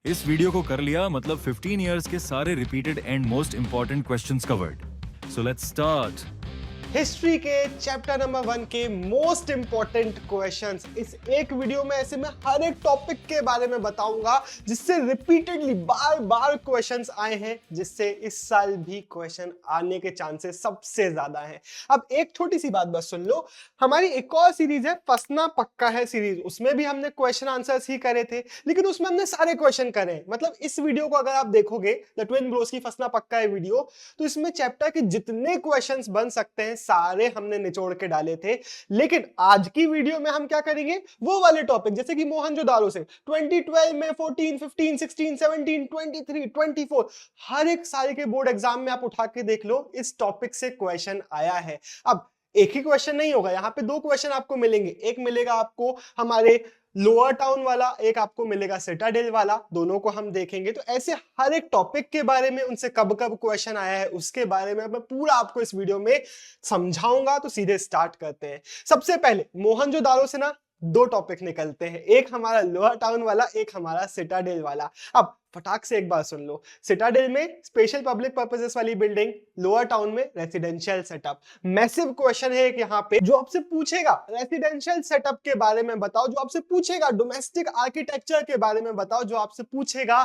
इस वीडियो को कर लिया मतलब 15 इयर्स के सारे repeated and most important questions covered. So let's start. History के चैप्टर नंबर 1 के मोस्ट इंपॉर्टेंट क्वेश्चंस इस एक वीडियो में ऐसे मैं हर एक टॉपिक के बारे में बताऊंगा जिससे रिपीटेडली बार बार क्वेश्चंस आए हैं, जिससे इस साल भी क्वेश्चन आने के चांसेस सबसे ज्यादा हैं। अब एक छोटी सी बात बस सुन लो, हमारी एक और सीरीज है फंसना पक्का है सीरीज, उसमें भी हमने क्वेश्चन आंसर्स ही करे थे, लेकिन उसमें हमने सारे क्वेश्चन करे हैं। मतलब इस वीडियो को अगर आप देखोगे, द ट्विन ब्रोस की फंसना पक्का है वीडियो, तो इसमें चैप्टर के जितने क्वेश्चंस बन सकते हैं सारे हमने निचोड़ के डाले थे। लेकिन आज की वीडियो में हम क्या करेंगे, वो वाले टॉपिक जैसे कि मोहनजोदारो से 2012 में 14, 15, 16, 17, 23, 24 हर एक साल के बोर्ड एग्जाम में आप उठा के देख लो, इस टॉपिक से क्वेश्चन आया है। अब एक ही क्वेश्चन नहीं होगा, यहां पे दो क्वेश्चन आपको मिलेंगे। एक मिलेगा आपको हमारे लोअर टाउन वाला, एक आपको मिलेगा सिटाडेल वाला, दोनों को हम देखेंगे। तो ऐसे हर एक टॉपिक के बारे में, उनसे कब कब क्वेश्चन आया है उसके बारे में मैं पूरा आपको इस वीडियो में समझाऊंगा। तो सीधे स्टार्ट करते हैं। सबसे पहले मोहनजोदारो से ना दो टॉपिक निकलते हैं, एक हमारा लोअर टाउन वाला, एक हमारा सिटाडेल वाला। अब फटाक से एक बात सुन लो, सिटाडेल में स्पेशल पब्लिक पर्पसेस वाली बिल्डिंग, लोअर टाउन में रेसिडेंशियल सेटअप। मैसिव क्वेश्चन है एक यहाँ पे जो आपसे पूछेगा रेसिडेंशियल सेटअप के बारे में बताओ, जो आपसे पूछेगा डोमेस्टिक आर्किटेक्चर के बारे में बताओ, जो आपसे पूछेगा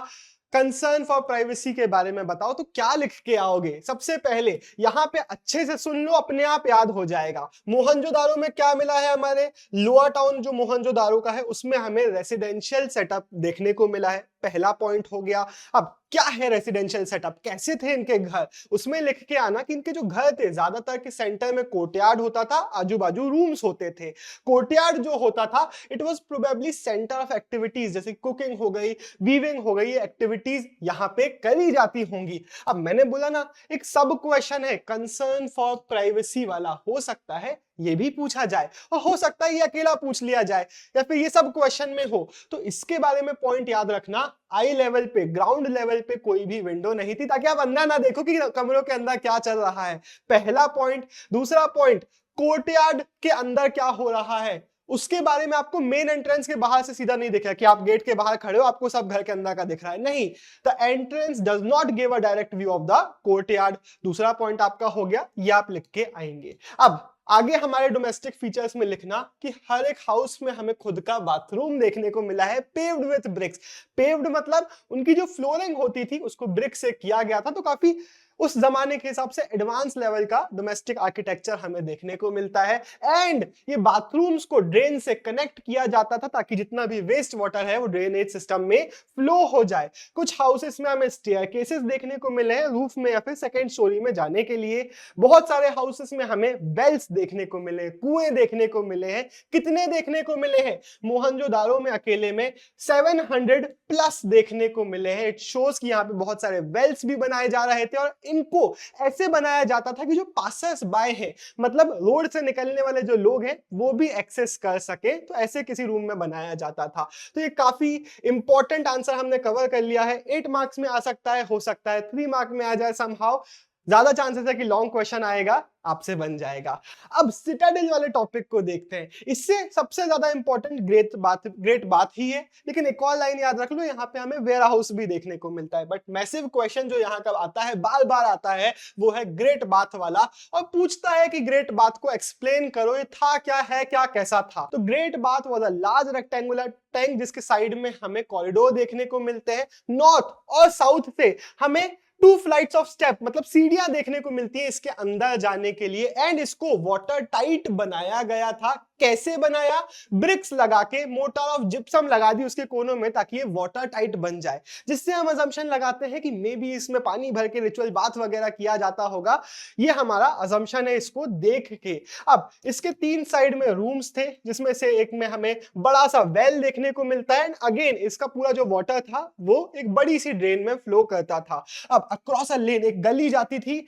कंसर्न फॉर प्राइवेसी के बारे में बताओ। तो क्या लिख के आओगे? सबसे पहले यहां पे अच्छे से सुन लो, अपने आप याद हो जाएगा। मोहनजोदारो में क्या मिला है, हमारे लोअर टाउन जो मोहनजोदारो का है उसमें हमें रेसिडेंशियल सेटअप देखने को मिला है, पहला पॉइंट हो गया। अब क्या है रेसिडेंशियल सेटअप, कैसे थे इनके घर, उसमें लिख के आना कि इनके जो घर थे ज्यादातर के सेंटर में कोर्टयार्ड होता था, आजू बाजू रूम्स होते थे। कोर्टयार्ड जो होता था it was probably centre of activities, जैसे कुकिंग हो गई, वीविंग हो गई, एक्टिविटीज यहां पे करी जाती होंगी। अब मैंने बोला ना एक सब क्वेश्चन है कंसर्न फॉर प्राइवेसी वाला, हो सकता है ये भी पूछा जाए और हो सकता है ये अकेला पूछ लिया जाए या फिर ये सब क्वेश्चन में हो। तो इसके बारे में पॉइंट याद रखना, आई लेवल पे, ग्राउंड लेवल पे कोई भी विंडो नहीं थी, ताकि आप अंदर ना देखो कि कमरों के अंदर क्या चल रहा है। पहला पॉइंट। दूसरा पॉइंट, कोर्टयार्ड के अंदर क्या हो रहा है उसके बारे में आपको मेन एंट्रेंस के बाहर से सीधा नहीं दिख रहा कि आप गेट के बाहर खड़े हो आपको सब घर के अंदर का दिख रहा है, नहीं। The entrance does not give a direct view of the courtyard. दूसरा पॉइंट आपका हो गया, ये आप लिख के आएंगे। अब आगे हमारे डोमेस्टिक फीचर्स में लिखना कि हर एक हाउस में हमें खुद का बाथरूम देखने को मिला है, पेव्ड विथ ब्रिक्स। पेव्ड मतलब उनकी जो फ्लोरिंग होती थी उसको ब्रिक से किया गया था, तो काफी उस जमाने के हिसाब से एडवांस लेवल का डोमेस्टिक आर्किटेक्चर हमें देखने को मिलता है। एंड ये बाथरूम्स को ड्रेन से कनेक्ट किया जाता था ताकि जितना भी वेस्ट वाटर है वो ड्रेनेज सिस्टम में फ्लो हो जाए। कुछ हाउसेस में हमें स्टेयरकेसेस देखने को मिले हैं रूफ में या फिर सेकंड स्टोरी में जाने के लिए। बहुत सारे हाउसेस में हमें वेल्स देखने को मिले, कुएं देखने को मिले हैं। कितने देखने को मिले हैं? मोहनजोदारो में अकेले में 700 प्लस देखने को मिले हैं। इट शोज कि यहाँ पे बहुत सारे वेल्स भी बनाए जा रहे थे और इनको ऐसे बनाया जाता था कि जो पासर्स बाय हैं, मतलब रोड से निकलने वाले जो लोग हैं वो भी एक्सेस कर सके, तो ऐसे किसी रूम में बनाया जाता था। तो ये काफी इंपॉर्टेंट आंसर हमने कवर कर लिया है। 8 मार्क्स में आ सकता है, हो सकता है 3 मार्क में आ जाए समहाउ, ज्यादा चांसेस है कि लॉन्ग क्वेश्चन आएगा, आपसे बन जाएगा। अब सिटाडेल वाले टॉपिक को देखते हैं। इससे सबसे ज्यादा इंपॉर्टेंट ग्रेट बात ही है, लेकिन एक और लाइन याद रख लो, यहाँ पे हमें वेयर हाउस भी देखने को मिलता है। बट मैसिव क्वेश्चन जो यहाँ का आता है, बार बार आता है, वो है ग्रेट बाथ वाला, और पूछता है कि ग्रेट बाथ को एक्सप्लेन करो, ये था क्या, है क्या, कैसा था। तो great bath was a large rectangular tank जिसके साइड में हमें कॉरिडोर देखने को मिलते हैं। नॉर्थ और साउथ से हमें 2 फ्लाइट्स ऑफ स्टेप मतलब सीढ़ियां देखने को मिलती है इसके अंदर जाने के लिए। एंड इसको वाटर टाइट बनाया गया था। कैसे बनाया? ब्रिक्स लगा के, मोटर ऑफ जिप्सम लगा दी उसके कोनों में ताकि ये वाटर टाइट बन जाए, जिससे हम अजम्पशन लगाते हैं कि मे बी इसमें पानी भर के रिचुअल बाथ वगैरह किया जाता होगा। ये हमारा अजम्पशन है इसको देख के। अब इसके 3 साइड में रूम्स थे, जिसमें से एक में हमें बड़ा सा वेल देखने को मिलता है। अगेन इसका पूरा जो वाटर था वो एक बड़ी सी ड्रेन में फ्लो करता था। अब अक्रॉस अ लेन एक गली जाती थी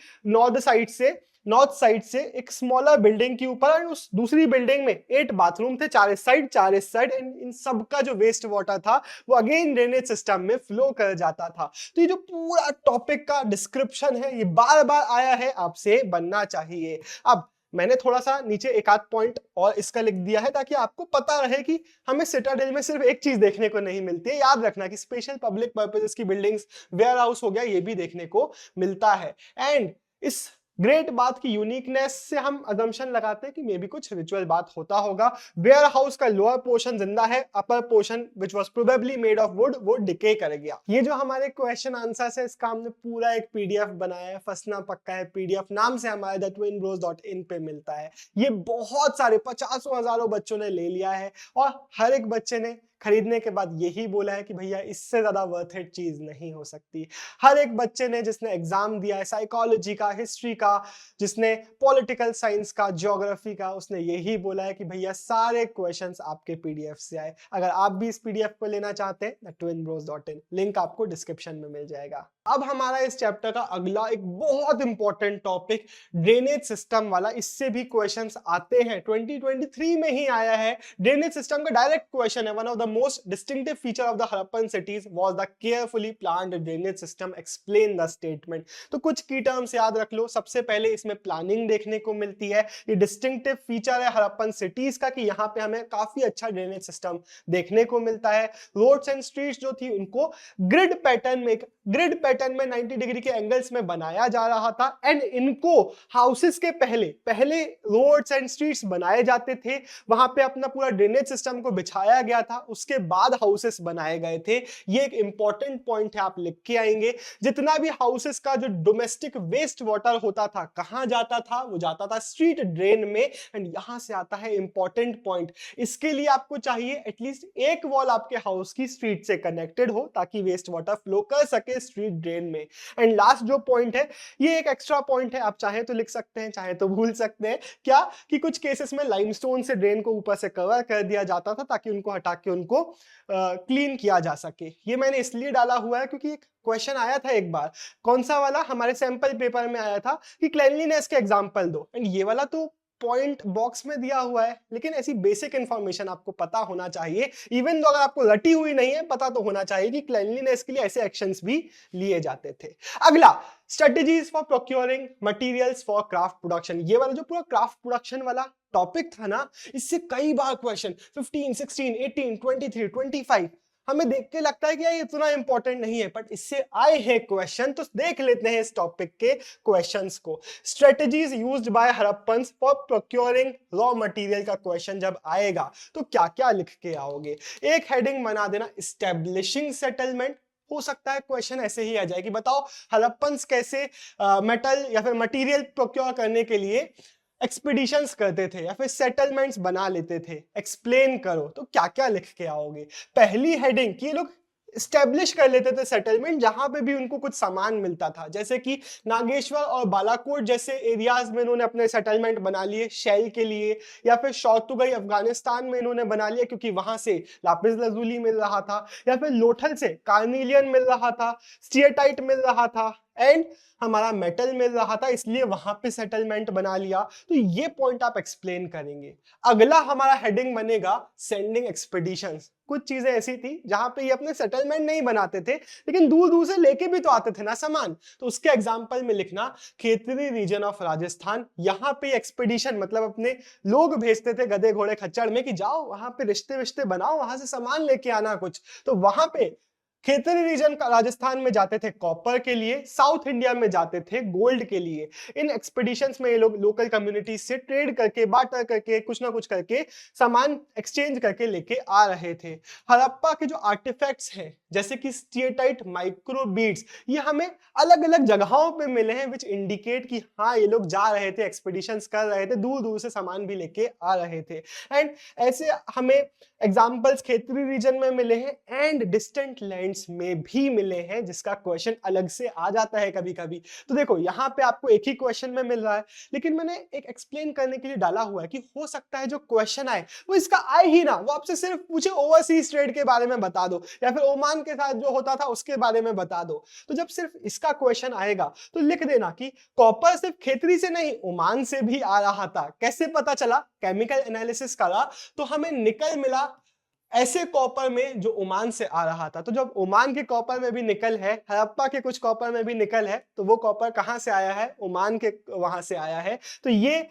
नॉर्थ साइड से एक स्मॉलर बिल्डिंग के ऊपर, और उस दूसरी बिल्डिंग में 8 बाथरूम थे, 4 इस साइड। इन सबका जो वेस्ट वाटर था वो अगेन ड्रेनेज सिस्टम में फ्लो कर जाता था। तो ये जो पूरा टॉपिक का डिस्क्रिप्शन है ये बार बार आया है, आपसे बनना चाहिए। अब मैंने थोड़ा सा नीचे एक आध पॉइंट और इसका लिख दिया है ताकि आपको पता रहे कि हमें सिटाडेल में सिर्फ एक चीज देखने को नहीं मिलती है। याद रखना कि स्पेशल पब्लिक पर्पसेस की बिल्डिंग्स, वेयर हाउस हो गया, ये भी देखने को मिलता है। एंड इस ग्रेट बात की यूनिकनेस से हम अजम्पशन लगाते हैं कि मे बी कुछ रिचुअल बात होता होगा। वेयर हाउस का लोअर पोर्शन जिंदा है, upper portion which was probably made of would वो डिके कर गया। ये जो हमारे क्वेश्चन आंसर्स है इसका हमने पूरा एक पीडीएफ बनाया है, फंसना पक्का है पीडीएफ नाम से हमारे thetwinbros.in पे मिलता है। ये बहुत सारे 50 हजारों बच्चों ने ले लिया है और हर एक बच्चे ने खरीदने के बाद यही बोला है कि भैया इससे ज्यादा वर्थ इट चीज नहीं हो सकती। हर एक बच्चे ने जिसने एग्जाम दिया है साइकोलॉजी का, हिस्ट्री का, जिसने पॉलिटिकल साइंस का, ज्योग्राफी का, उसने यही बोला है कि भैया सारे क्वेश्चंस आपके पीडीएफ से आए। अगर आप भी इस पीडीएफ को लेना चाहते हैं twinbros.in, लिंक आपको डिस्क्रिप्शन में मिल जाएगा। अब हमारा इस चैप्टर का अगला एक बहुत इंपॉर्टेंट टॉपिक ड्रेनेज सिस्टम वाला, इससे भी क्वेश्चंस आते हैं, 2023 में ही आया है। ड्रेनेज सिस्टम का डायरेक्ट क्वेश्चन है, one of the most distinctive feature of the Harappan cities was the carefully planned drainage system, explain the statement. तो कुछ की टर्म्स याद रख लो। सबसे पहले इसमें प्लानिंग देखने को मिलती है। ये डिस्टिंक्टिव फीचर है हड़प्पन सिटीज का कि यहाँ पे हमें काफी अच्छा ड्रेनेज सिस्टम देखने को मिलता है। रोड्स एंड स्ट्रीट्स जो थी उनको ग्रिड पैटर्न में 90 डिग्री के एंगल्स में बनाया जा रहा था। एंड इनको हाउसेस के पहले रोड्स एंड स्ट्रीट्स बनाए जाते थे, वहां पे अपना पूरा ड्रेनेज सिस्टम को बिछाया गया था, उसके बाद हाउसेस बनाए गए थे। ये एक इंपॉर्टेंट पॉइंट है, आप लिख के आएंगे। जितना भी हाउसेस का जो डोमेस्टिक वेस्ट वाटर होता था कहां जाता था, वो जाता था स्ट्रीट ड्रेन में। एंड यहां से आता है इंपॉर्टेंट पॉइंट, इसके लिए आपको चाहिए एटलीस्ट एक वॉल आपके हाउस की स्ट्रीट से कनेक्टेड हो ताकि वेस्ट वाटर फ्लो कर सके स्ट्रीट ड्रेन में। एंड लास्ट जो पॉइंट है, ये एक एक्स्ट्रा पॉइंट है, आप चाहे तो लिख सकते हैं चाहे तो भूल सकते हैं। क्या कि कुछ केसेस में लाइमस्टोन से ड्रेन को ऊपर से कवर कर दिया जाता था ताकि उनको हटा के उनको क्लीन किया जा सके। ये मैंने इसलिए डाला हुआ है क्योंकि एक क्वेश्चन आया था एक बार, कौन सा वाला, हमारे सैंपल पेपर में आया था कि क्लीनलीनेस के एग्जांपल दो। एंड ये वाला तो पॉइंट बॉक्स में दिया हुआ है, लेकिन ऐसी बेसिक इंफॉर्मेशन आपको पता होना चाहिए। इवन तो अगर आपको रटी हुई नहीं है, पता तो होना चाहिए कि क्लीनलीनेस के लिए ऐसे एक्शंस भी लिए जाते थे। अगला, strategies for procuring materials for craft production. ये वाला जो पूरा क्राफ्ट प्रोडक्शन वाला टॉपिक था ना, इससे कई बार क्वेश्चन 15, 16, 18, 23, 25 हमें देख के लगता है कि ये इतना इंपॉर्टेंट नहीं है, बट इससे आए हैं क्वेश्चन, तो देख लेते हैं इस टॉपिक के क्वेश्चंस को। Strategies used by Harappans for procuring raw material का क्वेश्चन जब आएगा तो क्या क्या लिख के आओगे। एक हेडिंग बना देना, एस्टेब्लिशिंग सेटलमेंट। हो सकता है क्वेश्चन ऐसे ही आ जाए कि बताओ हड़प्पन्स कैसे मेटल या फिर मटेरियल प्रोक्योर करने के लिए एक्सपीडिशंस करते थे या फिर सेटलमेंट्स बना लेते थे, एक्सप्लेन करो। तो क्या क्या लिख के आओगे। पहली हेडिंग कि ये लोग स्टैब्लिश कर लेते थे सेटलमेंट जहां पे भी उनको कुछ सामान मिलता था, जैसे कि नागेश्वर और बालाकोट जैसे एरियाज में इन्होंने अपने सेटलमेंट बना लिए शेल के लिए, या फिर शौतुगई अफगानिस्तान में इन्होंने बना लिया क्योंकि वहां से लापिस लजूली मिल रहा था, या फिर लोथल से कार्निलियन मिल रहा था, स्टीएटाइट मिल रहा था एंड हमारा मेटल मिल रहा था, इसलिए वहां पे सेटलमेंट बना लिया। तो ये पॉइंट आप एक्सप्लेन करेंगे। अगला हमारा हेडिंग बनेगा सेंडिंग एक्सपीडिशंस। कुछ चीजें ऐसी थी जहां पे ये अपने सेटलमेंट नहीं बनाते थे, लेकिन दूर दूर से लेके भी तो आते थे ना सामान, तो उसके एग्जांपल में लिखना खेतरी रीजन ऑफ राजस्थान। यहाँ पे एक्सपीडिशन मतलब अपने लोग भेजते थे गधे घोड़े खच्चर में कि जाओ वहां पे रिश्ते विश्ते बनाओ, वहां से सामान लेके आना कुछ। तो वहां पे खेतरी रीजन का राजस्थान में जाते थे कॉपर के लिए, साउथ इंडिया में जाते थे गोल्ड के लिए। इन एक्सपीडिशंस में ये लोग लोकल कम्युनिटीज से ट्रेड करके, बार्टर करके, कुछ ना कुछ करके सामान एक्सचेंज करके लेके आ रहे थे। हड़प्पा के जो आर्टिफैक्ट्स हैं जैसे कि स्टीएटाइट माइक्रो बीड्स, ये हमें अलग अलग जगहों पे मिले हैं विच इंडिकेट कि हाँ ये लोग जा रहे थे, एक्सपीडिशंस कर रहे थे, दूर दूर से सामान भी लेके आ रहे थे। एंड ऐसे हमें एग्जाम्पल्स खेतरी रीजन में मिले हैं एंड डिस्टेंट लैंड्स में भी मिले हैं, जिसका क्वेश्चन अलग से आ जाता है कभी कभी। तो देखो यहाँ पे आपको एक ही क्वेश्चन में मिल रहा है, लेकिन मैंने एक एक्सप्लेन करने के लिए डाला हुआ है कि हो सकता है जो क्वेश्चन आए वो इसका आए ही ना, वो आपसे सिर्फ पूछे ओवरसीज ट्रेड के बारे में बता दो या फिर ओमान के साथ जो होता था उसके बारे में बता दो। तो जब सिर्फ इसका क्वेश्चन आएगा तो लिख देना कि कॉपर सिर्फ खेतरी से नहीं ओमान से भी आ रहा था। कैसे पता चला, केमिकल एनालिसिस करा तो हमें निकल मिला ऐसे कॉपर में जो ओमान से आ रहा था। तो जब ओमान के कॉपर में भी निकल है, हड़प्पा के कुछ कॉपर में भी निकल है, तो वो कॉपर कहां से आया है, ओमान के वहां से आया है। तो ये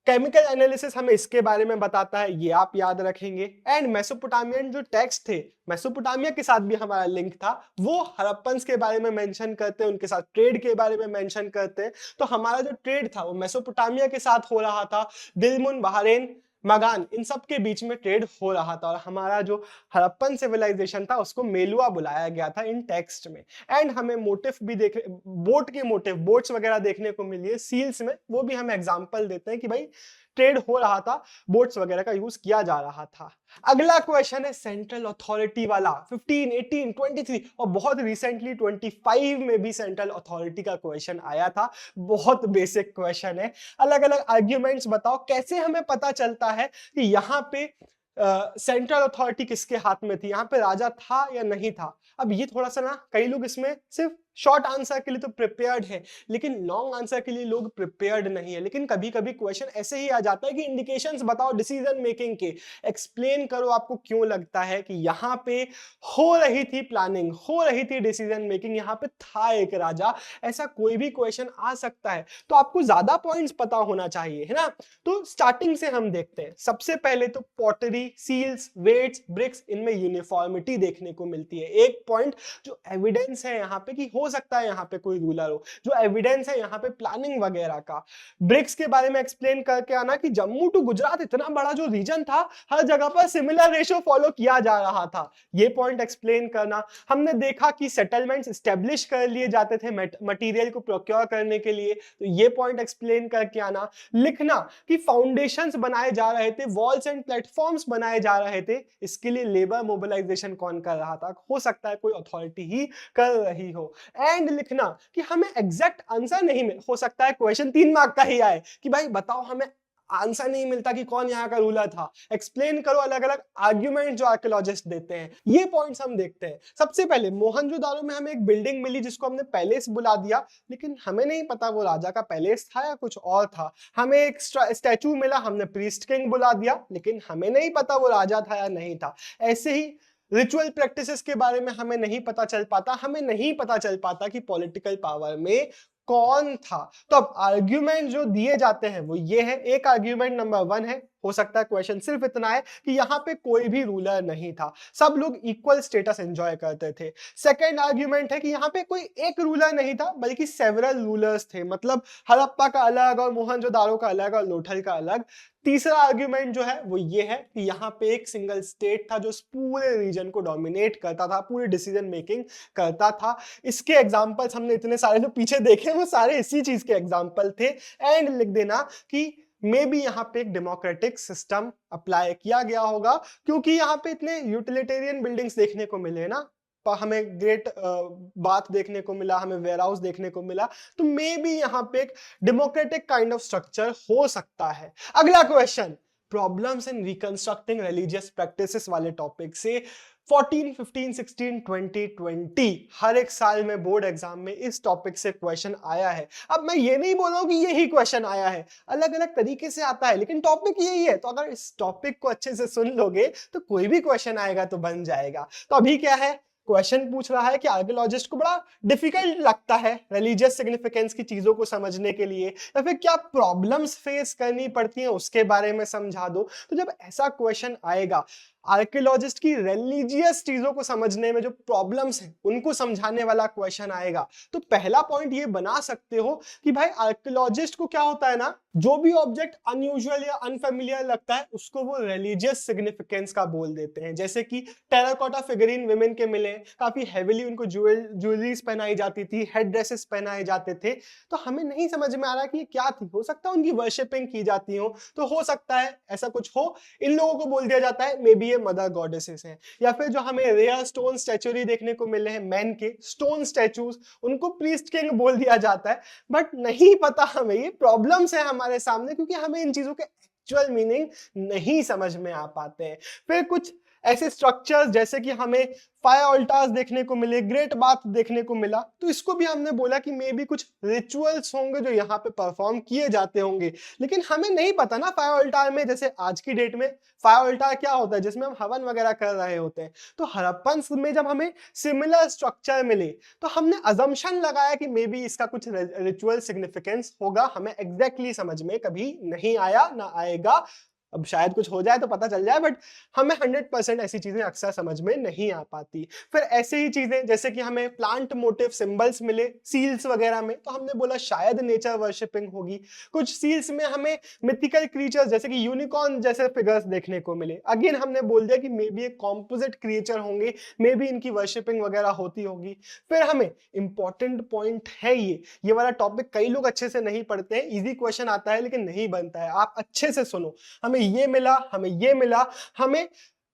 केमिकल एनालिसिस हमें इसके बारे में बताता है, ये आप याद रखेंगे। एंड मेसोपोटामियन जो टेक्स्ट थे, मेसोपोटामिया के साथ भी हमारा लिंक था, वो हड़प्पन्स के बारे में मेंशन करते हैं, उनके साथ ट्रेड के बारे में मेंशन करते हैं। तो हमारा जो ट्रेड था वो मेसोपोटामिया के साथ हो रहा था, दिलमुन, बहरीन, मगान, इन सब के बीच में ट्रेड हो रहा था। और हमारा जो हड़प्पन सिविलाइजेशन था उसको मेलुआ बुलाया गया था इन टेक्स्ट में। एंड हमें मोटिव भी देख, बोट के मोटिव, बोट्स वगैरह देखने को मिली है सील्स में, वो भी हमें एग्जांपल देते हैं कि भाई ट्रेड हो रहा था, बोट्स वगैरह का यूज किया जा रहा था। अगला क्वेश्चन है सेंट्रल अथॉरिटी वाला। 15, 18, 23 और बहुत रिसेंटली 25 में भी सेंट्रल अथॉरिटी का क्वेश्चन आया था। बहुत बेसिक क्वेश्चन है, अलग अलग आर्ग्यूमेंट्स बताओ कैसे हमें पता चलता है कि यहाँ पे सेंट्रल अथॉरिटी किसके हाथ में थी, यहाँ पे राजा था या नहीं था। अब ये थोड़ा सा ना, कई लोग इसमें सिर्फ शॉर्ट आंसर के लिए तो प्रिपेयर्ड है, लेकिन लॉन्ग आंसर के लिए लोग प्रिपेयर्ड नहीं है। लेकिन कभी कभी क्वेश्चन ऐसे ही आ जाता है कि इंडिकेशंस बताओ डिसीजन मेकिंग के, एक्सप्लेन करो आपको क्यों लगता है कि यहाँ पे हो रही थी प्लानिंग, हो रही थी डिसीजन मेकिंग, यहाँ पे था एक राजा। ऐसा कोई भी क्वेश्चन आ सकता है, तो आपको ज्यादा पॉइंट्स पता होना चाहिए, है ना। तो स्टार्टिंग से हम देखते हैं। सबसे पहले तो पॉटरी, सील्स, वेट्स, ब्रिक्स, इनमें यूनिफॉर्मिटी देखने को मिलती है। एक पॉइंट जो एविडेंस है यहाँ पे कि हो सकता है यहाँ पे कोई रूलर हो, जो एविडेंस है यहाँ पे प्लानिंग वगैरह का। ब्रिक्स के बारे में एक्सप्लेन करके आना कि जम्मू टू गुजरात इतना बड़ा जो रीजन था, हर जगह पर सिमिलर रेशियो फॉलो किया जा रहा था, ये पॉइंट एक्सप्लेन करना। हमने देखा कि सेटलमेंट्स एस्टेब्लिश कर लिए जाते थे मटेरियल को प्रोक्योर करने के लिए, तो ये पॉइंट एक्सप्लेन करके आना। लिखना कि फाउंडेशंस बनाए जा रहे थे, वॉल्स एंड प्लेटफॉर्म्स बनाए जा रहे थे, इसके लिए लेबर मोबिलाइजेशन कौन कर रहा था, हो सकता है कोई अथॉरिटी ही कर रही हो। एंड लिखना कि हमें एग्जैक्ट आंसर नहीं मिल, हो सकता है क्वेश्चन 3 मार्क का ही आए कि भाई बताओ हमें आंसर नहीं मिलता कि कौन यहाँ का रूलर था, एक्सप्लेन करो अलग अलग आर्ग्यूमेंट जो आर्कियोलॉजिस्ट देते हैं। ये पॉइंट्स हम देखते हैं। सबसे पहले मोहनजोदारो में हमें एक बिल्डिंग मिली जिसको हमने पैलेस बुला दिया, लेकिन हमें नहीं पता वो राजा का पैलेस था या कुछ और था। हमें एक स्टैचू मिला, हमने प्रीस्ट किंग बुला दिया, लेकिन हमें नहीं पता वो राजा था या नहीं था। ऐसे ही रिचुअल प्रैक्टिसेस के बारे में हमें नहीं पता चल पाता, हमें नहीं पता चल पाता कि पॉलिटिकल पावर में कौन था। तो अब आर्ग्यूमेंट जो दिए जाते हैं वो ये है। एक आर्ग्यूमेंट नंबर 1 है, हो सकता है क्वेश्चन सिर्फ इतना है कि यहाँ पे कोई भी रूलर नहीं था, सब लोग इक्वल स्टेटस एंजॉय करते थे। सेकेंड आर्ग्यूमेंट है कि यहाँ पे कोई एक रूलर नहीं था बल्कि सेवरल रूलर्स थे, मतलब हड़प्पा का अलग और मोहनजोदारो का अलग और लोथल का अलग। तीसरा आर्ग्यूमेंट जो है वो ये है कि यहाँ पे एक सिंगल स्टेट था जो पूरे रीजन को डोमिनेट करता था, पूरी डिसीजन मेकिंग करता था। इसके एग्जांपल्स हमने इतने सारे जो पीछे देखे वो सारे इसी चीज के एग्जांपल थे। एंड लिख देना कि मे बी यहाँ पे एक डेमोक्रेटिक सिस्टम अप्लाई किया गया होगा, क्योंकि यहाँ पे इतने यूटिलिटेरियन बिल्डिंग्स देखने को मिले ना, हमें ग्रेट बात देखने को मिला, हमें वेयर हाउस देखने को मिला, तो मे बी यहाँ पे एक डेमोक्रेटिक काइंड ऑफ स्ट्रक्चर हो सकता है। अगला question, problems in reconstructing religious practices वाले टॉपिक से 14, 15, 16, 20, 20 हर एक साल में बोर्ड एग्जाम में इस टॉपिक से क्वेश्चन आया है। अब मैं ये नहीं बोल रहा हूं कि यही क्वेश्चन आया है, अलग अलग तरीके से आता है, लेकिन टॉपिक यही है। तो अगर इस टॉपिक को अच्छे से सुन लोगे तो कोई भी क्वेश्चन आएगा तो बन जाएगा। तो अभी क्या है, क्वेश्चन पूछ रहा है कि आर्कियोलॉजिस्ट को बड़ा डिफिकल्ट लगता है रिलीजियस सिग्निफिकेंस की चीजों को समझने के लिए, या फिर क्या प्रॉब्लम्स फेस करनी पड़ती हैं उसके बारे में समझा दो। तो जब ऐसा क्वेश्चन आएगा, आर्कियोलॉजिस्ट की रिलीजियस चीजों को समझने में जो प्रॉब्लम्स हैं उनको समझाने वाला क्वेश्चन आएगा, तो पहला पॉइंट ये बना सकते हो कि भाई आर्कियोलॉजिस्ट को क्या होता है ना, जो भी ऑब्जेक्ट अनयूजुअल या अनफेमिलियर लगता है उसको वो रिलीजियस सिग्निफिकेंस का बोल देते हैं। जैसे कि टेराकोटा फिगरीन विमेन के मिले, काफी हेवीली उनको ज्वेलरीज पहनाई जाती थी, हेड ड्रेसेस पहनाए जाते थे, तो हमें नहीं समझ में आ रहा कि ये क्या थी। हो सकता है उनकी वर्शिपिंग की जाती हो, तो हो सकता है ऐसा कुछ हो। इन लोगों को बोल दिया जाता है मे बी ये मदर गॉडेसेस हैं। या फिर जो हमें रेयर स्टोन स्टैचुरी देखने को मिले हैं मैन के स्टोन स्टैचूज, उनको प्रीस्ट किंग बोल दिया जाता है। बट नहीं पता हमें, ये प्रॉब्लम्स है हमारे सामने, क्योंकि हमें इन चीजों के एक्चुअल मीनिंग नहीं समझ में आ पाते हैं। फिर कुछ ऐसे स्ट्रक्चर्स जैसे कि हमें फायर ऑल्टार्स देखने को मिले, ग्रेट बाथ देखने को मिला, तो इसको भी हमने बोला कि मे बी कुछ रिचुअल्स होंगे जो यहाँ पे परफॉर्म किए जाते होंगे। लेकिन हमें नहीं पता ना फायर ऑल्टार में, जैसे आज की डेट में फायर ऑल्टार क्या होता है जिसमें हम हवन वगैरह कर रहे होते हैं। तो हड़प्पन में जब हमें सिमिलर स्ट्रक्चर मिले तो हमने अजम्पशन लगाया कि मे बी इसका कुछ रिचुअल सिग्निफिकेंस होगा। हमें एग्जैक्टली समझ में कभी नहीं आया, ना आएगा। अब शायद कुछ हो जाए तो पता चल जाए, बट हमें 100% ऐसी चीजें अक्सर समझ में नहीं आ पाती। फिर ऐसे ही चीजें जैसे कि हमें प्लांट मोटिव सिंबल्स मिले सील्स वगैरह में, तो हमने बोला शायद नेचर वर्शिपिंग होगी। कुछ सील्स में हमें मिथिकल क्रिएचर्स जैसे कि यूनिकॉर्न जैसे फिगर्स देखने को मिले, अगेन हमने बोल दिया कि मे बी एक कॉम्पोजिट क्रिएचर होंगे, मे बी इनकी वर्शिपिंग वगैरह होती होगी। फिर हमें इंपॉर्टेंट पॉइंट है ये वाला टॉपिक कई लोग अच्छे से नहीं पढ़ते हैं, इजी क्वेश्चन आता है लेकिन नहीं बनता है। आप अच्छे से सुनो, हमें ये मिला, हमें ये मिला, हमें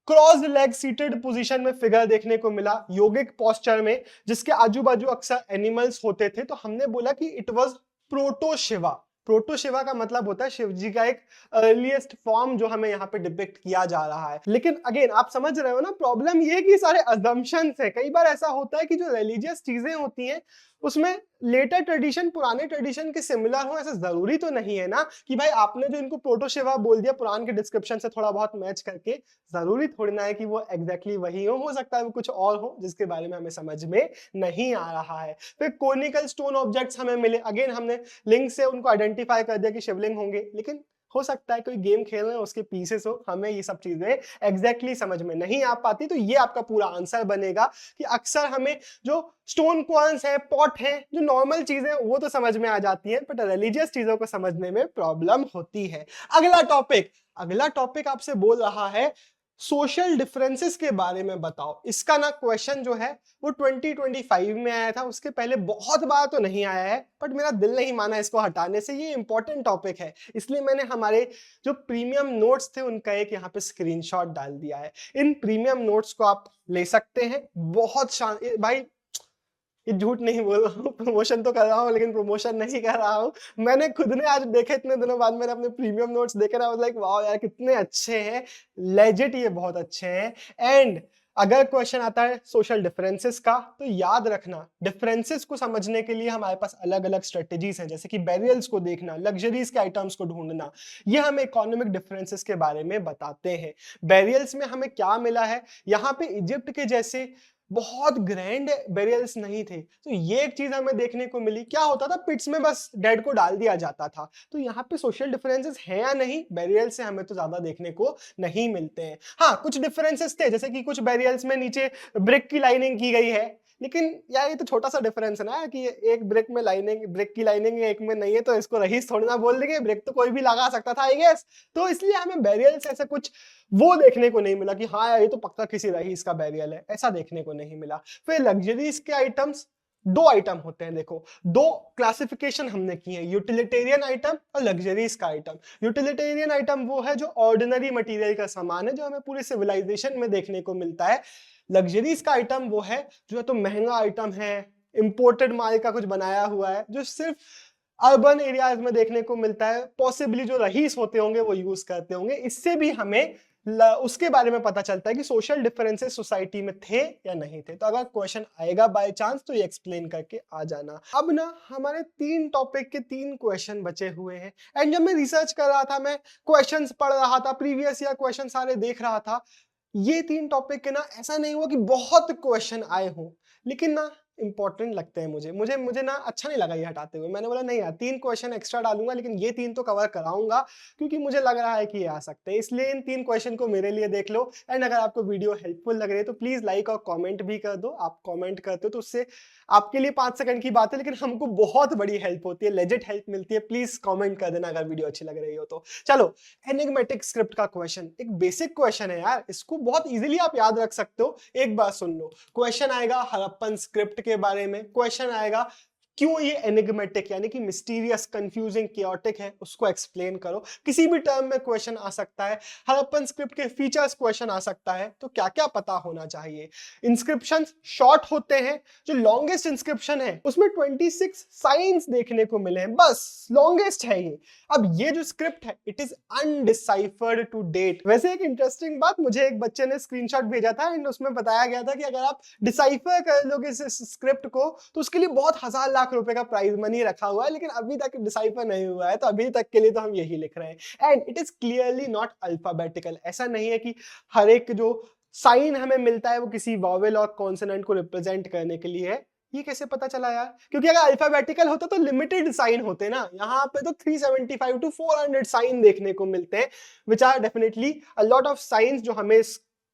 क्रॉस लेग सीटेड पोजीशन में फिगर देखने को मिला योगिक पोस्चर में, जिसके आजू बाजू अक्सर एनिमल्स होते थे। तो हमने बोला कि it was proto Shiva. Proto Shiva का मतलब होता है शिव जी का एक अर्लीस्ट फॉर्म जो हमें यहाँ पे डिपिक्ट किया जा रहा है। लेकिन अगेन आप समझ रहे हो ना, प्रॉब्लम ये है कि सारे अजम्पशंस है। कई बार ऐसा होता है कि जो रिलीजियस चीजें होती हैं उसमें लेटर ट्रेडिशन पुराने ट्रेडिशन के सिमिलर हो, ऐसा जरूरी तो नहीं है ना कि भाई आपने जो इनको प्रोटो शिवा बोल दिया पुराण के डिस्क्रिप्शन से थोड़ा बहुत मैच करके, जरूरी थोड़ी ना है कि वो एग्जैक्टली वही हो सकता है वो कुछ और हो जिसके बारे में हमें समझ में नहीं आ रहा है। फिर कोनिकल स्टोन ऑब्जेक्ट्स हमें मिले, अगेन हमने लिंक से उनको आइडेंटिफाई कर दिया कि शिवलिंग होंगे, लेकिन हो सकता है कोई गेम खेल रहे हैं उसके पीसेस हो, हमें ये सब चीजें एग्जैक्टली समझ में नहीं आ पाती। तो ये आपका पूरा आंसर बनेगा कि अक्सर हमें जो स्टोन क्वांस है, पॉट है, जो नॉर्मल चीजें वो तो समझ में आ जाती हैं, बट रिलीजियस चीजों को समझने में प्रॉब्लम होती है। अगला टॉपिक आपसे बोल रहा है सोशल डिफरेंसेस के बारे में बताओ। इसका ना क्वेश्चन जो है वो 2025 में आया था, उसके पहले बहुत बार तो नहीं आया है, बट मेरा दिल नहीं माना इसको हटाने से। ये इंपॉर्टेंट टॉपिक है, इसलिए मैंने हमारे जो प्रीमियम नोट्स थे उनका एक यहाँ पे स्क्रीनशॉट डाल दिया है। इन प्रीमियम नोट्स को आप ले सकते हैं। बहुत भाई ये झूठ नहीं बोल रहा हूँ, प्रमोशन तो कर रहा हूँ लेकिन प्रमोशन नहीं कर रहा हूँ। मैंने खुद ने आज देखे, इतने दिनों बाद मैंने अपने प्रीमियम नोट्स देखे, ना लाइक वाओ यार कितने अच्छे हैं, लेजिट ये बहुत अच्छे हैं। एंड अगर क्वेश्चन आता है सोशल डिफरेंसेस का, तो याद रखना डिफरेंसेस को समझने के लिए हमारे पास अलग अलग स्ट्रेटेजीज हैं, जैसे कि बैरियल्स को देखना, लग्जरीज के आइटम्स को ढूंढना। ये हमें इकोनॉमिक डिफरेंसेस के बारे में बताते हैं। बैरियल्स में हमें क्या मिला है, यहाँ पे इजिप्ट के जैसे बहुत ग्रैंड बेरियल्स नहीं थे, तो ये एक चीज हमें देखने को मिली। क्या होता था, पिट्स में बस डेड को डाल दिया जाता था। तो यहाँ पे सोशल डिफरेंसेस हैं या नहीं, बेरियल से हमें तो ज्यादा देखने को नहीं मिलते हैं। हाँ कुछ डिफरेंसेस थे, जैसे कि कुछ बेरियल्स में नीचे ब्रिक की लाइनिंग की गई है, लेकिन यार ये तो छोटा सा डिफरेंस है ना कि एक ब्रिक में लाइनिंग, ब्रिक की लाइनिंग एक में नहीं है, तो इसको रहीस थोड़ी ना बोल देंगे, ब्रिक तो कोई भी लगा सकता था आई गेस। तो इसलिए हमें बैरियल्स ऐसे कुछ वो देखने को नहीं मिला कि हाँ यार ये तो पक्का किसी रहीस का बैरियल है, ऐसा देखने को नहीं मिला। फिर लग्जरीज के आइटम्स, दो आइटम होते हैं, देखो दो क्लासिफिकेशन हमने की है, यूटिलिटेरियन आइटम और लग्जरीज का आइटम। यूटिलिटेरियन आइटम वो है जो ऑर्डिनरी मटेरियल का सामान है, जो हमें पूरे सिविलाइजेशन में देखने को मिलता है। लग्जरीज का आइटम वो है जो तो महंगा आइटम है, इंपोर्टेड माल का कुछ बनाया हुआ है, जो सिर्फ अर्बन एरियाज में देखने को मिलता है, पॉसिबली जो रईस होते होंगे वो यूज करते होंगे। इससे भी हमें उसके बारे में पता चलता है कि सोशल डिफरेंसेस सोसाइटी में थे या नहीं थे। तो अगर क्वेश्चन आएगा बाय चांस तो ये एक्सप्लेन करके आ जाना। अब ना हमारे 3 टॉपिक के 3 क्वेश्चन बचे हुए हैं, एंड जब मैं रिसर्च कर रहा था, मैं क्वेश्चंस पढ़ रहा था, प्रीवियस ईयर क्वेश्चन सारे देख रहा था, ये 3 टॉपिक के ना ऐसा नहीं हुआ कि बहुत क्वेश्चन आए हों, लेकिन ना इंपॉर्टेंट लगते हैं मुझे ना अच्छा नहीं लगा ये हटाते हुए। मैंने बोला नहीं यार 3 क्वेश्चन एक्स्ट्रा डालूंगा, लेकिन ये 3 तो कवर कराऊंगा क्योंकि मुझे लग रहा है कि ये आ सकते हैं। इसलिए इन 3 क्वेश्चन को मेरे लिए देख लो, एंड अगर आपको वीडियो हेल्पफुल लग रही है तो प्लीज लाइक और कमेंट भी कर दो। आप कमेंट करते हो तो उससे आपके लिए 5 सेकंड की बात है, लेकिन हमको बहुत बड़ी हेल्प होती है, लेजिट हेल्प मिलती है। प्लीज कमेंट कर देना अगर वीडियो अच्छी लग रही हो तो। चलो, एनिग्मेटिक स्क्रिप्ट का क्वेश्चन एक बेसिक क्वेश्चन है यार, इसको बहुत इजीली आप याद रख सकते हो। एक बार सुन लो, क्वेश्चन आएगा हड़प्पन स्क्रिप्ट के बारे में, क्वेश्चन आएगा क्यों ये एनिग्मेटिक यानी कि मिस्टीरियस, कंफ्यूजिंग, chaotic है, उसको एक्सप्लेन करो। किसी भी टर्म में क्वेश्चन आ सकता है, हड़प्पन स्क्रिप्ट के फीचर्स क्वेश्चन आ सकता है, तो क्या क्या पता होना चाहिए। इंस्क्रिप्शन शॉर्ट होते हैं, जो लॉन्गेस्ट इंस्क्रिप्शन है उसमें 26 साइंस देखने को मिले हैं, बस लॉन्गेस्ट है ये। अब ये जो स्क्रिप्ट है इट इज अनडिसाइफर्ड टू डेट। वैसे एक इंटरेस्टिंग बात, मुझे एक बच्चे ने स्क्रीनशॉट भेजा था एंड उसमें बताया गया था कि अगर आप डिसाइफर कर लोगे इस स्क्रिप्ट को तो उसके लिए बहुत हजार लाख रुपए का प्राइज मनी रखा हुआ है, लेकिन अभी तक डिसाइफर नहीं हुआ है, तो अभी तक के लिए तो हम यही लिख रहे हैं। And it is clearly not alphabetical. ऐसा नहीं है कि हर एक जो साइन हमें मिलता है वो किसी वॉवेल और कॉन्सोनेंट को रिप्रेजेंट करने के लिए है। ये कैसे पता चला यार? क्योंकि अगर अल्फाबेटिकल होता तो लिमिटेड साइन होते ना, यहाँ पे तो 375 टू 400 साइन देखने को मिलते हैं, which are definitely a lot of science जो हमें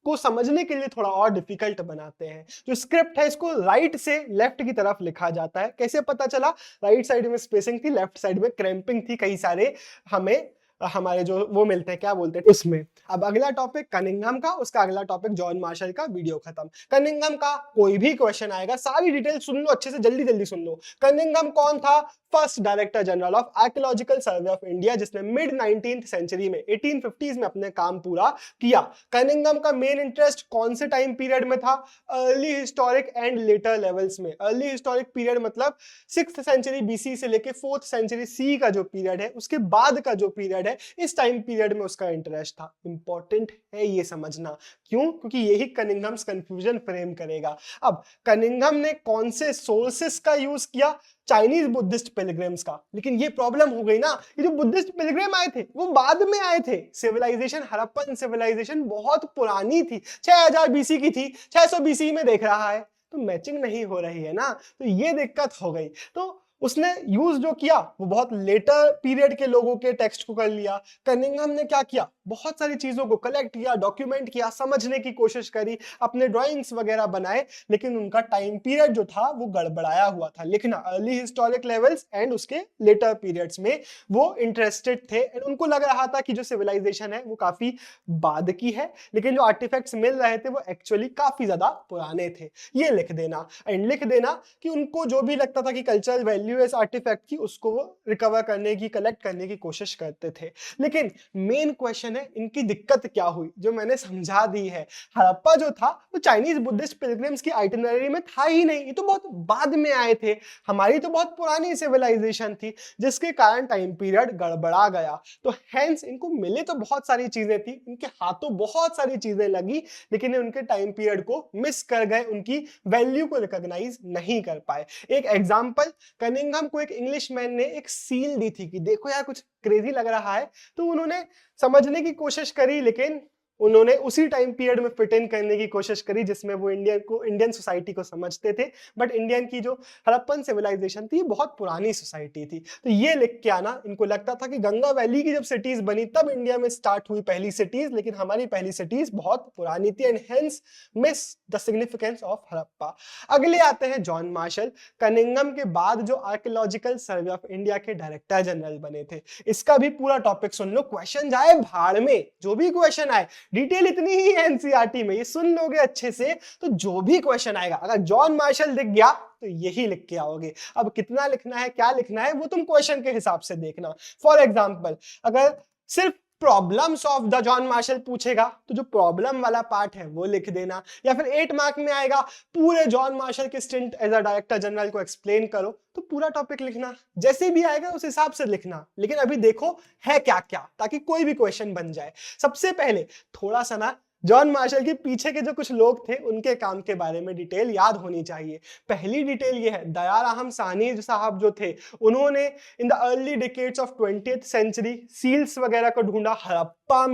को समझने के लिए थोड़ा और डिफिकल्ट बनाते हैं। जो स्क्रिप्ट है इसको राइट से लेफ्ट की तरफ लिखा जाता है। कैसे पता चला? राइट साइड में स्पेसिंग थी, लेफ्ट साइड में क्रैम्पिंग थी, कई सारे हमें हमारे जो वो मिलते हैं, क्या बोलते हैं उसमें। अब अगला टॉपिक कनिंघम का, उसका अगला टॉपिक जॉन मार्शल का। वीडियो खत्म। कनिंघम का कोई भी क्वेश्चन आएगा, सारी डिटेल सुन लो अच्छे से, जल्दी जल्दी सुन लो। कनिंघम कौन था? First director general of archaeological survey of India, जिसने मिड 19th सेंचुरी में 1850s में अपने काम पूरा किया। कनिंघम का मेन इंटरेस्ट कौन से टाइम पीरियड में था? Early historic and later levels में। अर्ली हिस्टोरिक पीरियड मतलब 6th सेंचुरी BC से लेके 4th सेंचुरी C का जो पीरियड है, उसके बाद का जो पीरियड है, इस टाइम पीरियड में उसका इंटरेस्ट था। इंपॉर्टेंट है ये समझना। क्यों? क्योंकि यही कनिंघम्स कंफ्यूजन फ्रेम करेगा। अब कनिंघम ने कौन से सोर्सेस का यूज किया? चाइनीज बुद्धिस्ट पिलग्रिम्स का। लेकिन ये प्रॉब्लम हो गई ना, ये जो बुद्धिस्ट पिलग्रिम आए थे वो बाद में आए थे। सिविलाइजेशन, हड़प्पन सिविलाइजेशन बहुत पुरानी थी, 6000 BC की थी, 600 BC में देख रहा है, तो मैचिंग नहीं हो रही है ना, तो ये दिक्कत हो गई। तो उसने यूज जो किया वो बहुत लेटर पीरियड के लोगों के टेक्स्ट को कर लिया। कनिंघम ने क्या किया? बहुत सारी चीजों को कलेक्ट किया, डॉक्यूमेंट किया, समझने की कोशिश करी, अपने ड्राइंग्स वगैरह बनाए, लेकिन उनका टाइम पीरियड जो था वो गड़बड़ाया हुआ था। लिखना अर्ली हिस्टोरिक लेवल्स एंड उसके लेटर पीरियड्स में वो इंटरेस्टेड थे एंड उनको लग रहा था कि जो सिविलाइजेशन है वो काफी बाद की है, लेकिन जो आर्टिफैक्ट्स मिल रहे थे वो एक्चुअली काफी ज्यादा पुराने थे। ये लिख देना एंड लिख देना कि उनको जो भी लगता था कि कल्चरल वैल्यू इस आर्टिफैक्ट की, उसको वो रिकवर करने की, कलेक्ट करने की कोशिश करते थे। लेकिन मेन क्वेश्चन है इनकी दिक्कत क्या हुई, जो मैंने समझा दी है। हड़प्पा जो था वो चाइनीज बुद्धिस्ट पिलग्रिम्स की आइटिनरी में था ही नहीं, ये तो बहुत बाद में आए थे। हमारी तो बहुत पुरानी सिविलाइजेशन थी, जिसके कारण टाइम पीरियड गड़बड़ा गया। तो हेंस इनको मिले तो बहुत सारी चीजें थी, इनके हाथों बहुत सारी चीजें लगी, लेकिन उनके टाइम पीरियड को मिस कर गए, उनकी वैल्यू को रिकॉग्नाइज नहीं कर पाए। एक एग्जांपल, कनिंघम को एक इंग्लिश मैन ने एक सील दी थी कि देखो यार कुछ क्रेजी लग रहा है, तो उन्होंने समझने की कोशिश करी, लेकिन उन्होंने उसी टाइम पीरियड में फिट इन करने की कोशिश करी जिसमें वो इंडियन सोसाइटी को समझते थे। बट इंडियन की जो हड़प्पन सिविलाइजेशन थी बहुत पुरानी सोसाइटी थी। तो ये लिख के आना, इनको लगता था कि गंगा वैली की जब सिटीज बनी तब इंडिया में स्टार्ट हुई पहली सिटीज, लेकिन हमारी पहली सिटीज बहुत पुरानी थी and hence miss the significance of Harappa. अगले आते हैं जॉन मार्शल। कनिंघम के बाद जो आर्कियोलॉजिकल सर्वे ऑफ इंडिया के डायरेक्टर जनरल बने थे, इसका भी पूरा टॉपिक सुन लो। क्वेश्चन जाए भाड़ में, जो भी क्वेश्चन आए, डिटेल इतनी ही है एनसीईआरटी में, ये सुन लोगे अच्छे से तो जो भी क्वेश्चन आएगा, अगर जॉन मार्शल दिख गया तो यही लिख के आओगे। अब कितना लिखना है, क्या लिखना है, वो तुम क्वेश्चन के हिसाब से देखना। फॉर एग्जांपल, अगर सिर्फ problems of the John Marshall पूछेगा तो जो प्रॉब्लम वाला पार्ट है वो लिख देना, या फिर 8 मार्क में आएगा पूरे जॉन मार्शल के stint as a director general को एक्सप्लेन करो, तो पूरा टॉपिक लिखना। जैसे भी आएगा उस हिसाब से लिखना, लेकिन अभी देखो है क्या क्या, ताकि कोई भी क्वेश्चन बन जाए। सबसे पहले थोड़ा सा ना जॉन मार्शल के पीछे के जो कुछ लोग थे उनके काम के बारे में डिटेल याद होनी चाहिए। पहली डिटेल ये है, दयाराम साहनी साहब जो थे, उन्होंने in the early decades of 20th century seals वगैरह को ढूंढा हड़प्पा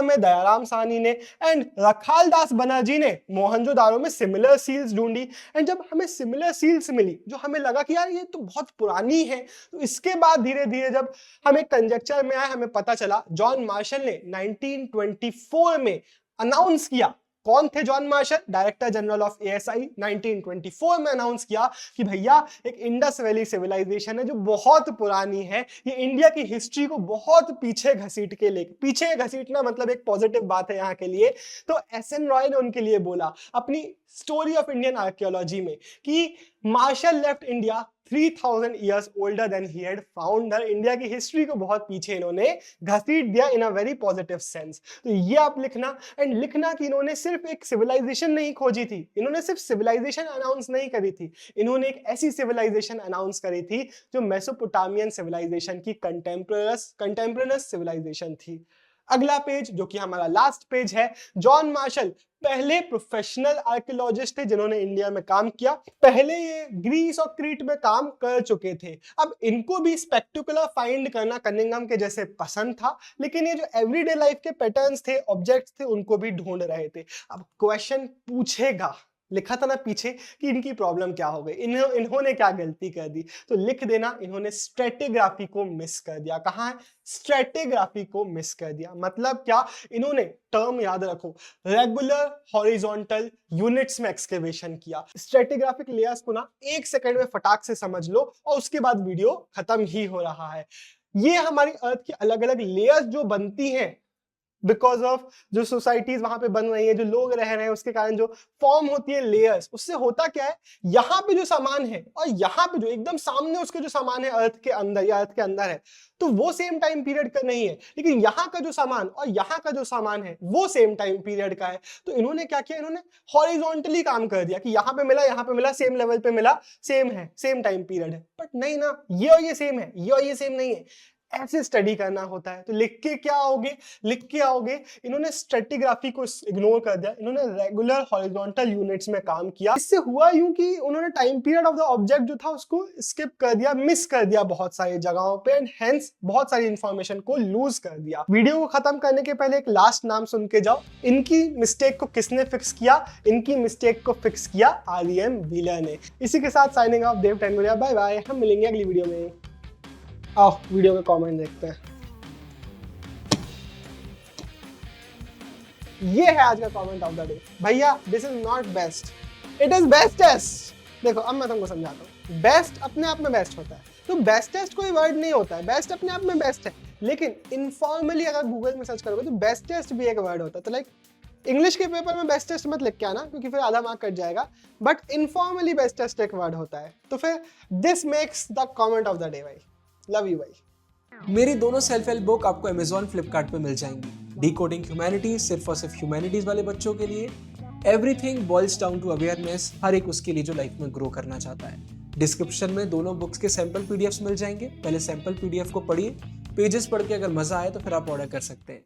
में दयाराम साहनी ने, एंड रखाल दास बनर्जी ने मोहनजोदारो में सिमिलर सील्स ढूंढी। एंड जब हमें सिमिलर सील्स मिली, जो हमें लगा कि यार ये तो बहुत पुरानी है, तो इसके बाद धीरे धीरे जब हमें कंजेक्चर में आया, हमें पता चला जॉन मार्शल ने 1924 में अनाउंस किया। कौन थे John Marshall? Director general of ASI. 1924 में अनाउंस किया कि भैया एक इंडस वैली सिविलाइजेशन है जो बहुत पुरानी है, ये इंडिया की हिस्ट्री को बहुत पीछे घसीट के ले, पीछे घसीटना मतलब एक पॉजिटिव बात है यहाँ के लिए। तो एसएन रॉय ने उनके लिए बोला अपनी स्टोरी ऑफ इंडियन आर्कियोलॉजी में कि Marshall left India 3000 years older than he had found her. India की हिस्ट्री को बहुत पीछे इन्होंने घसीट दिया in a very positive sense. तो ये आप लिखना, एंड लिखना कि इन्होंने सिर्फ एक सिविलाइजेशन नहीं खोजी थी, इन्होंने सिर्फ सिविलाइजेशन अनाउंस नहीं करी थी, इन्होंने एक ऐसी सिविलाइजेशन अनाउंस करी थी जो मेसोपोटामियन सिविलाइजेशन की कंटेम्परेनस सिविलाइजेशन थी। अगला पेज जो कि हमारा लास्ट पेज है, जॉन मार्शल पहले प्रोफेशनल आर्कियोलॉजिस्ट थे जिन्होंने इंडिया में काम किया। पहले ये ग्रीस और क्रीट में काम कर चुके थे। अब इनको भी स्पेक्टेकुलर फाइंड करना कनिंघम के जैसे पसंद था, लेकिन ये जो एवरीडे लाइफ के पैटर्न्स थे, ऑब्जेक्ट्स थे, उनको भी ढूंढ रहे थे। अब क्वेश्चन पूछेगा, लिखा था ना पीछे कि इनकी प्रॉब्लम क्या हो गई, इन्होंने क्या गलती कर दी, तो लिख देना इन्होंने स्ट्रेटिग्राफी को मिस कर दिया। कहाँ है? स्ट्रेटिग्राफी को मिस कर दिया। मतलब क्या? इन्होंने टर्म याद रखो, रेगुलर हॉरिजॉन्टल यूनिट्स में एक्सकेवेशन किया। स्ट्रेटिग्राफिक लेयर्स को ना 1 सेकंड में फटाक से समझ लो और उसके बाद वीडियो खत्म ही हो रहा है। ये हमारी अर्थ की अलग अलग लेयर्स जो बनती हैं बिकॉज ऑफ जो सोसाइटीज वहां पे बन रही है, जो लोग रह रहे हैं, उसके कारण जो फॉर्म होती है लेयर्स, उससे होता क्या है, यहाँ पे जो सामान है और यहाँ पे जो एकदम सामने उसके जो सामान है अर्थ के अंदर या अर्थ के अंदर है, तो वो सेम टाइम पीरियड का नहीं है, लेकिन यहाँ का जो सामान और यहाँ का जो सामान है वो सेम टाइम पीरियड का है। तो इन्होंने क्या किया, इन्होंने हॉरिजॉन्टली काम कर दिया कि यहाँ पे मिला, सेम लेवल पे मिला, सेम है, सेम टाइम पीरियड है। बट नहीं ना, ये और ये सेम है, ये और ये सेम नहीं है, ऐसे स्टडी करना होता है। तो लिख के आओगे इन्होंने स्ट्रेटिग्राफी को इग्नोर कर दिया, इन्होंने रेगुलर हॉरिजॉन्टल यूनिट्स में काम किया। इससे हुआ यूं कि उन्होंने time period of the object जो था उसको स्किप कर दिया, मिस कर दिया बहुत सारी जगहों पे, एंड हेंस बहुत सारी इंफॉर्मेशन को लूज कर दिया। वीडियो को खत्म करने के पहले एक लास्ट नाम सुन के जाओ। इनकी मिस्टेक को किसने फिक्स किया? इनकी मिस्टेक को फिक्स किया आरईएम व्हीलर ने। इसी के साथ साइनिंग ऑफ, देव टेंगुरिया, बाय बाय। हम मिलेंगे अगली वीडियो में। आओ वीडियो का कमेंट देखते हैं। ये है आज का कमेंट ऑफ द डे। भैया this is not best, it is bestest. देखो अब मैं तुमको समझाता हूँ, बेस्ट अपने आप में बेस्ट होता है, तो बेस्टेस्ट कोई वर्ड नहीं होता है, बेस्ट अपने आप में बेस्ट है, लेकिन इनफॉर्मली अगर गूगल में सर्च करोगे तो बेस्टेस्ट भी एक वर्ड होता है। तो लाइक इंग्लिश के पेपर में बेस्टेस्ट मत लिख के आना, क्योंकि फिर आधा मार्क कट जाएगा, बट इनफॉर्मली बेस्टेस्ट एक वर्ड होता है। तो फिर this makes the comment of the day भाई। लव यू भाई। मेरी दोनों सेल्फ हेल्प बुक आपको Amazon फ्लिपकार्ट पे मिल जाएंगी। डिकोडिंग ह्यूमैनिटीज सिर्फ और सिर्फ ह्यूमैनिटीज वाले बच्चों के लिए, everything boils down to awareness, हर एक उसके लिए जो लाइफ में ग्रो करना चाहता है। डिस्क्रिप्शन में दोनों बुक्स के सैंपल पीडीएफ्स मिल जाएंगे। पहले सैंपल पीडीएफ को पढ़िए, पेजेस पढ़ के अगर मजा आए तो फिर आप ऑर्डर कर सकते हैं।